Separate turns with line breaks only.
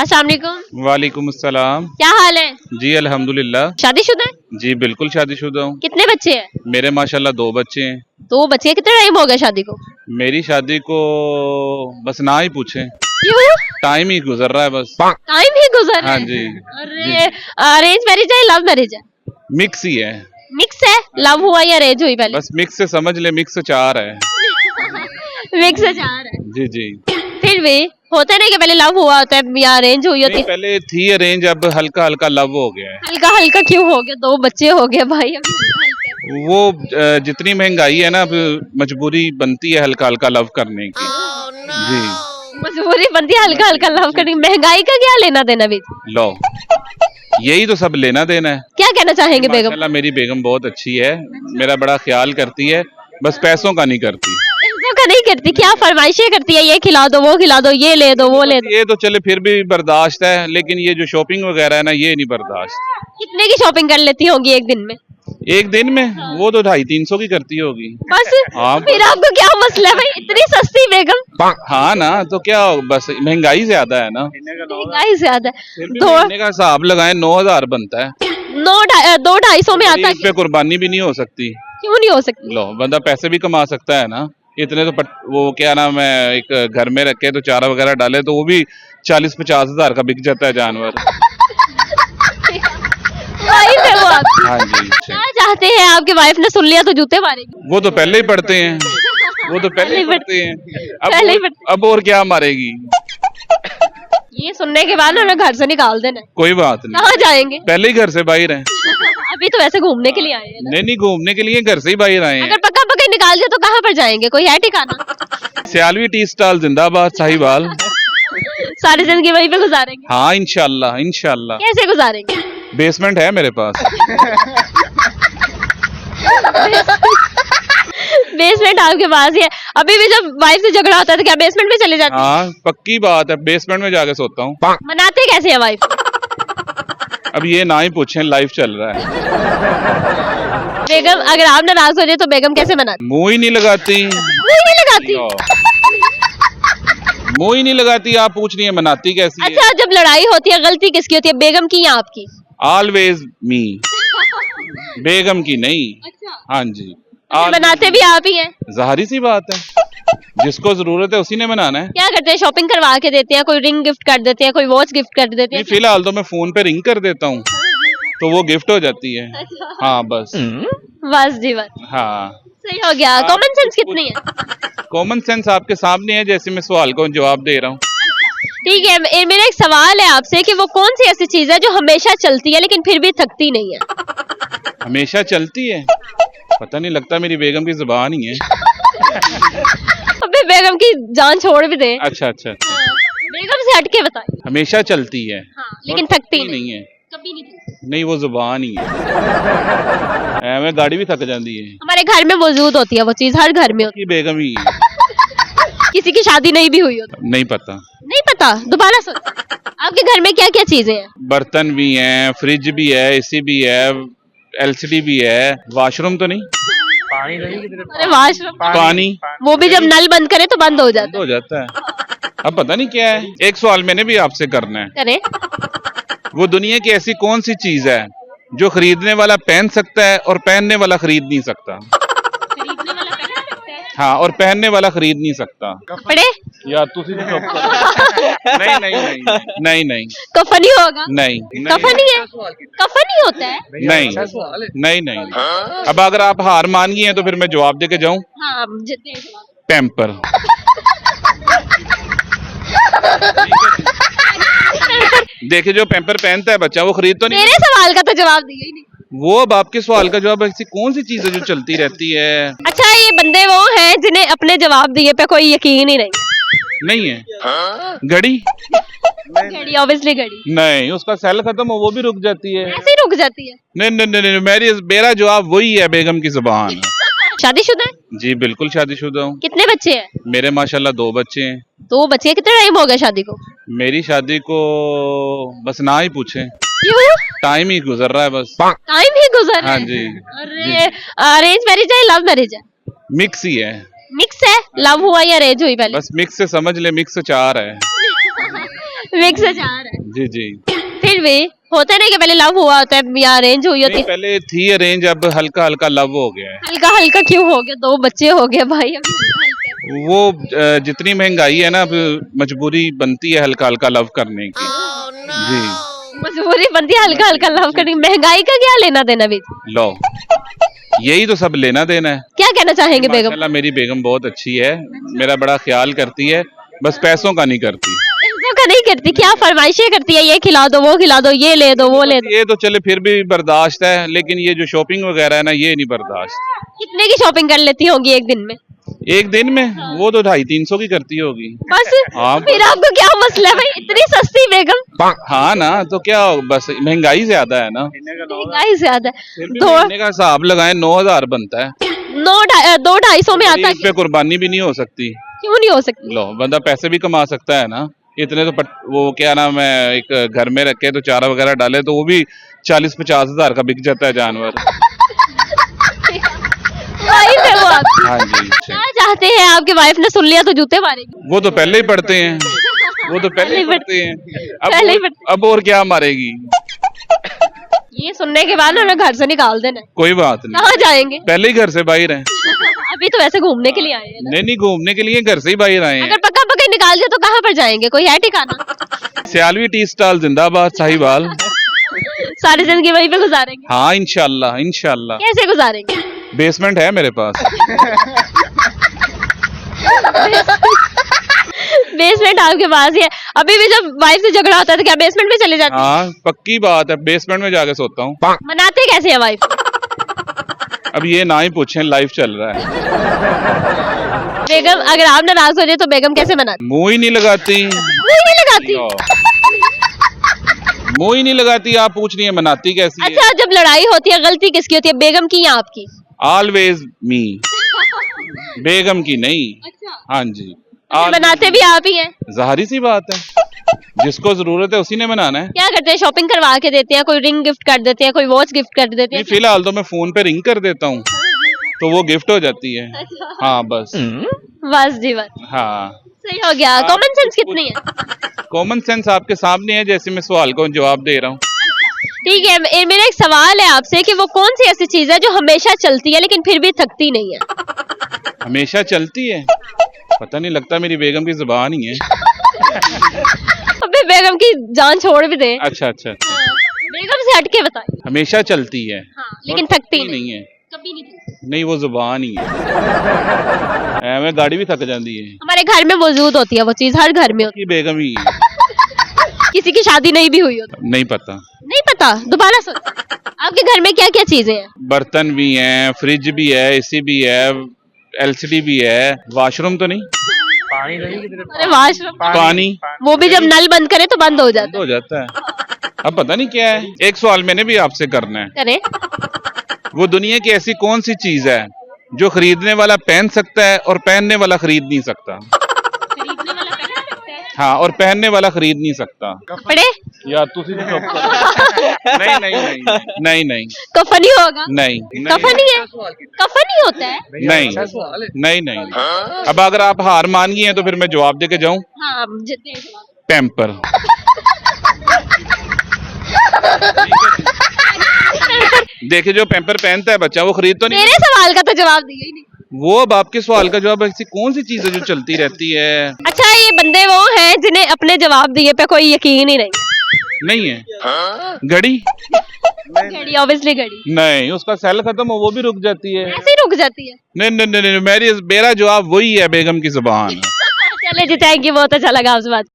अस्सलाम वालेकुम।
वालेकुम अस्सलाम।
क्या हाल है?
जी अल्हम्दुलिल्लाह।
शादीशुदा है?
जी बिल्कुल शादीशुदा हूँ।
कितने बच्चे हैं?
मेरे माशाल्लाह 2 बच्चे हैं।
2 बच्चे हैं। कितना टाइम हो गया शादी को?
मेरी शादी को बस ना ही पूछें,
क्यों?
टाइम ही गुजर रहा है बस।
टाइम ही गुजर रहा
हाँ
है।
जी।
अरे अरेंज मैरिज है लव मैरिज है?
मिक्स ही है।
मिक्स है। लव हुआ या अरेंज हुई पहले?
बस मिक्स से समझ ले, मिक्स 4 है।
मिक्स है 4 है।
जी जी।
फिर भी होता नहीं कि पहले लव हुआ होता है या अरेंज हुई होती
नहीं,
है?
पहले थी अरेंज, अब हल्का हल्का लव हो गया है।
हल्का हल्का क्यों हो गया? 2 बच्चे हो गए भाई अभी हल्का-हल्का।
वो जितनी महंगाई है ना, अब मजबूरी बनती है हल्का हल्का लव करने की। जी।
मजबूरी बनती है हल्का हल्का लव करने की। महंगाई का क्या लेना देना भी?
लो, यही तो सब लेना देना है।
क्या कहना चाहेंगे बेगम?
माशाल्लाह मेरी बेगम बहुत अच्छी है, मेरा बड़ा ख्याल करती है, बस पैसों का नहीं करती।
पैसों का नहीं करती? क्या फरमाइशें करती है? ये खिला दो, वो खिला दो, ये ले दो, वो ले दो।
ये तो चले फिर भी बर्दाश्त है, लेकिन ये जो शॉपिंग वगैरह है ना, ये नहीं बर्दाश्त।
कितने की शॉपिंग कर लेती होंगी एक दिन में?
एक दिन में वो तो 250-300 की करती होगी।
बस
हाँ।
फिर आपको क्या मसला है भाई? इतनी सस्ती बेगम?
हाँ ना, तो क्या बस महंगाई ज्यादा है ना।
महंगाई ज्यादा है।
फिर भी
दो
महीने का हिसाब लगाएं, 9,000 बनता है।
2-250 में आता है।
इस पे कुर्बानी भी नहीं हो सकती।
क्यों नहीं हो सकती?
लो, बंदा पैसे भी कमा सकता है ना। इतने तो वो क्या नाम है, एक घर में रखे तो चारा वगैरह डाले तो वो भी 40-50 हजार का बिक जाता है जानवर।
वाइफ है वो आपकी?
हाँ जी।
क्या चाहते हैं? आपकी वाइफ ने सुन लिया तो जूते मारेगी।
वो तो पहले ही पढ़ते हैं, वो तो पहले ही पढ़ते हैं।
पहले ही
अब और क्या मारेगी?
ये सुनने के बाद उन्हें घर से निकाल देना।
कोई बात नहीं,
कहाँ जाएंगे?
पहले ही घर से बाहर हैं।
अभी तो वैसे घूमने के लिए आए हैं ना।
नहीं, घूमने के लिए घर से ही बाहर आए हैं।
अगर पक्का पक्का निकाल दिया तो कहाँ पर जाएंगे? कोई है ठिकाना?
सियालवी टी स्टॉल जिंदाबाद, साहिवाल।
सारी जिंदगी वहीं पे गुजारेंगे?
हाँ इंशाल्लाह इंशाल्लाह।
कैसे गुजारेंगे?
बेसमेंट है मेरे पास।
बेसमेंट आपके पास ही है? अभी भी जब वाइफ से झगड़ा होता है तो क्या बेसमेंट में चले जाते हैं?
हाँ पक्की बात है, बेसमेंट में जाके सोता हूँ।
मनाते कैसे है वाइफ?
अब ये ना ही पूछें, लाइफ चल रहा है।
बेगम अगर आप नाराज हो जाए तो बेगम कैसे मनाती?
मुंह ही नहीं लगाती।
मुंह नहीं लगाती?
मुंह ही नहीं लगाती। आप पूछ रही है मनाती कैसी है?
अच्छा, जब लड़ाई होती है गलती किसकी होती है? बेगम की या आपकी?
ऑलवेज मी, बेगम की नहीं।
अच्छा।
हाँ जी।
बनाते भी आप ही हैं?
जाहिर सी बात है, जिसको जरूरत है उसी ने बनाना है।
क्या करते हैं? शॉपिंग करवा के देते हैं? कोई रिंग गिफ्ट कर देते हैं? कोई वॉच गिफ्ट कर देते हैं?
फिलहाल तो मैं फोन पे रिंग कर देता हूँ तो वो गिफ्ट हो जाती है। हाँ बस।
बस जी बस।
हाँ
सही हो गया। कॉमन सेंस कितनी है?
कॉमन सेंस आपके सामने है, जैसे मैं सवाल को जवाब दे रहा हूँ।
ठीक है, मेरा एक सवाल है आपसे कि वो कौन सी ऐसी चीज है जो हमेशा चलती है लेकिन फिर भी थकती नहीं है?
हमेशा चलती है? पता नहीं, लगता मेरी बेगम की जुबान ही है।
अबे बेगम की जान छोड़ भी दे।
अच्छा अच्छा अच्छा।
बेगम से हटके बताइए।
हमेशा चलती है।
हाँ, लेकिन
और
थकती
नहीं है।
कभी नहीं थकती।
नहीं, वो जुबान ही है। मैं गाड़ी भी थक जाती है।
हमारे घर में मौजूद होती है वो चीज, हर घर में होती
की बेगम ही है।
है। किसी की शादी नहीं भी हुई हो तो?
नहीं पता।
नहीं पता? दोबारा सोच। आपके घर में क्या क्या चीजें हैं?
बर्तन भी हैं, फ्रिज भी है, एसी भी है, एलसीडी भी है। वॉशरूम तो नहीं?
अरे वाशरूम?
पानी
वो भी जब नल बंद करे तो बंद हो
बंद
जाता
हो जाता है। अब पता नहीं क्या है। एक सवाल मैंने भी आपसे करना है।
है। करे।
वो दुनिया की ऐसी कौन सी चीज है जो खरीदने वाला पहन सकता है और पहनने वाला खरीद नहीं सकता?
खरीदने वाला पहन सकता है?
हाँ, और पहनने वाला खरीद नहीं सकता।
कपड़े?
यार तुसी तो चुप करो। नहीं नहीं नहीं नहीं नहीं
कफन ही होगा?
नहीं
कफन ही है? कफन ही होता है?
नहीं नहीं नहीं। अब अगर आप हार मान गई हैं तो फिर मैं जवाब दे के जाऊं।
हाँ
पैम्पर। देखिए, जो पैम्पर पहनता है बच्चा वो खरीद तो नहीं।
मेरे सवाल का तो जवाब दिया ही नहीं।
वो अब आपके सवाल का जवाब ऐसी कौन सी चीज है जो चलती रहती है?
अच्छा, ये बंदे वो हैं जिन्हें अपने जवाब दिए पे कोई यकीन ही नहीं
है घड़ी।
घड़ी? ऑब्वियसली घड़ी।
नहीं, उसका सेल खत्म हो वो भी रुक जाती है।
ऐसे ही रुक जाती है?
नहीं नहीं नहीं, नहीं मेरा जवाब वही है, बेगम की जुबान।
शादीशुदा है?
जी बिल्कुल शादीशुदा हूँ।
कितने बच्चे हैं?
मेरे माशाल्लाह 2 बच्चे हैं।
2 बच्चे हैं। कितना टाइम हो गया शादी को?
मेरी शादी को बस ना ही पूछें,
क्यों?
टाइम ही गुजर रहा है बस।
टाइम ही गुजर रहा
हाँ
है।
जी।
अरे अरेंज मैरिज है लव मैरिज है?
मिक्स ही है।
मिक्स है। लव हुआ या अरेंज हुई पहले?
बस मिक्स से समझ ले, मिक्स 4 है।
मिक्स से चाह रहा है।
जी जी।
फिर भी होता नहीं कि पहले लव हुआ होता है या अरेंज हुई होती
नहीं,
है।
पहले थी अरेंज, अब हल्का हल्का लव हो गया है।
हल्का हल्का क्यों हो गया? 2 बच्चे हो गए भाई अभी हल्का-हल्का।
वो जितनी महंगाई है ना, अब मजबूरी बनती है हल्का हल्का लव करने की। जी।
मजबूरी बनती है हल्का हल्का लव करने की। महंगाई का क्या लेना देना भी?
लो, यही तो सब लेना देना है।
क्या कहना चाहेंगे बेगम?
माशाल्लाह मेरी बेगम बहुत अच्छी है, मेरा बड़ा ख्याल करती है, बस पैसों का नहीं करती।
पैसों का नहीं करती, क्या फरमाइशें करती है? ये खिला दो, वो खिला दो, ये ले दो, वो ले दो।
ये तो चले फिर भी बर्दाश्त है, लेकिन ये जो शॉपिंग वगैरह है ना, ये नहीं बर्दाश्त।
कितने की शॉपिंग कर लेती होंगी एक दिन में?
एक दिन में वो तो 250-300 की करती होगी।
बस
हाँ।
फिर आपको क्या मसला है भाई? इतनी सस्ती बेगम?
हाँ ना, तो क्या बस महंगाई ज्यादा है ना।
महंगाई ज्यादा है।
फिर भी
दो
महीने का हिसाब लगाएं, 9,000 बनता है।
2-250 में आता है।
इस पे कुर्बानी भी नहीं हो सकती।
क्यों नहीं हो सकती?
लो, बंदा पैसे भी कमा सकता है ना। इतने तो वो क्या नाम है, एक घर में रखे तो चारा वगैरह डाले तो वो भी 40-50 हजार का बिक जाता है जानवर।
वाइफ है वो आपकी।
हाँ जी।
क्या चाहते हैं? आपकी वाइफ ने सुन लिया तो जूते मारेगी।
वो तो पहले ही पढ़ते हैं, वो तो पहले ही पढ़ते हैं।
पहले ही
अब और क्या मारेगी?
ये सुनने के बाद ना उन्हें घर से निकाल देना।
कोई बात नहीं,
कहाँ जाएंगे?
पहले ही घर से बाहर हैं।
अभी तो वैसे घूमने के लिए आए हैं ना।
नहीं, घूमने के लिए घर से ही बाहर आए हैं।
अगर पक्का पक्का निकाल दिया तो कहाँ पर जाएंगे? कोई है ठिकाना?
सियालवी टी स्टॉल जिंदाबाद, साहिवाल।
सारी जिंदगी वहीं पे गुजारेंगे?
हाँ, इंशाल्लाह इंशाल्लाह।
कैसे गुजारेंगे?
बेसमेंट है मेरे पास।
बेसमेंट आपके पास ही है? अभी भी जब वाइफ से झगड़ा होता है तो क्या बेसमेंट में चले जाते हैं?
हाँ, पक्की बात है, बेसमेंट में जाके सोता हूँ।
मनाते कैसे है वाइफ?
अब ये ना ही पूछें, लाइफ चल रहा है।
बेगम अगर आप नाराज हो जाए तो बेगम कैसे मनाती?
मुंह ही नहीं लगाती।
मुंह नहीं लगाती?
मुंह ही नहीं लगाती। आप पूछ रही है मनाती कैसी है?
अच्छा, जब लड़ाई होती है गलती किसकी होती है? बेगम की या आपकी?
ऑलवेज मी, बेगम की नहीं।
अच्छा।
हाँ जी।
बनाते भी आप ही हैं?
जाहिर सी बात है, जिसको जरूरत है उसी ने बनाना है।
क्या करते हैं? शॉपिंग करवा के देते हैं? कोई रिंग गिफ्ट कर देते हैं? कोई वॉच गिफ्ट कर देते हैं?
फिलहाल तो मैं फोन पे रिंग कर देता हूँ तो वो गिफ्ट हो जाती है। हाँ बस।
बस जी बस,
हाँ,
सही हो गया। कॉमन सेंस कितनी है?
कॉमन सेंस आपके सामने है, जैसे मैं सवाल को जवाब दे रहा हूँ।
ठीक है, मेरा एक सवाल है आपसे कि वो कौन सी ऐसी चीज है जो हमेशा चलती है लेकिन फिर भी थकती नहीं है?
हमेशा चलती है? पता नहीं, लगता मेरी बेगम की जुबान ही है।
अबे बेगम की जान छोड़ भी दे।
अच्छा अच्छा अच्छा।
बेगम से हटके बताइए।
हमेशा चलती है
लेकिन
और
थकती नहीं
है।
कभी नहीं थकती।
नहीं, वो जुबान ही है। मैं गाड़ी भी थक जाती है।
हमारे घर में मौजूद होती है वो चीज, हर घर में होती
की बेगम ही है।
है। किसी की शादी नहीं भी हुई हो तो?
नहीं पता।
नहीं पता? दोबारा सोच। आपके घर में क्या क्या चीजें हैं?
बर्तन भी हैं, फ्रिज भी है, एसी भी है, एलसीडी भी है। वॉशरूम तो नहीं?
अरे वाशरूम?
पानी
वो भी जब नल बंद करे तो बंद हो जाता
हो जाता है। अब पता नहीं क्या है। एक सवाल मैंने भी आपसे करना है।
करे।
वो दुनिया की ऐसी कौन सी चीज है जो खरीदने वाला पहन सकता है और पहनने वाला खरीद नहीं सकता?
खरीदने वाला पहन सकता है?
हाँ, और पहनने वाला खरीद नहीं सकता।
कपड़े?
यार तुसी तो चुप करो। नहीं नहीं नहीं नहीं नहीं
कफन ही होगा?
नहीं
कफन ही है? कफन ही होता है?
नहीं नहीं। अब अगर आप हार मान गई हैं तो फिर मैं जवाब दे के जाऊं।
हाँ,
पैम्पर। देखिए, जो पैम्पर पहनता है बच्चा वो खरीद तो नहीं।
मेरे सवाल का तो जवाब दिया ही नहीं।
वो अब आपके सवाल का जवाब ऐसी कौन सी चीज है जो चलती रहती है?
अच्छा, ये बंदे वो हैं जिन्हें अपने जवाब दिए पे कोई यकीन ही नहीं
है। घड़ी?
घड़ी? ऑब्वियसली घड़ी।
नहीं, उसका सेल खत्म हो वो भी रुक जाती है।
ऐसे ही रुक जाती है?
नहीं नहीं नहीं, मेरा जवाब वही है, बेगम की जुबान।
चले जी, थैंक यू, बहुत अच्छा लगा आपसे बात।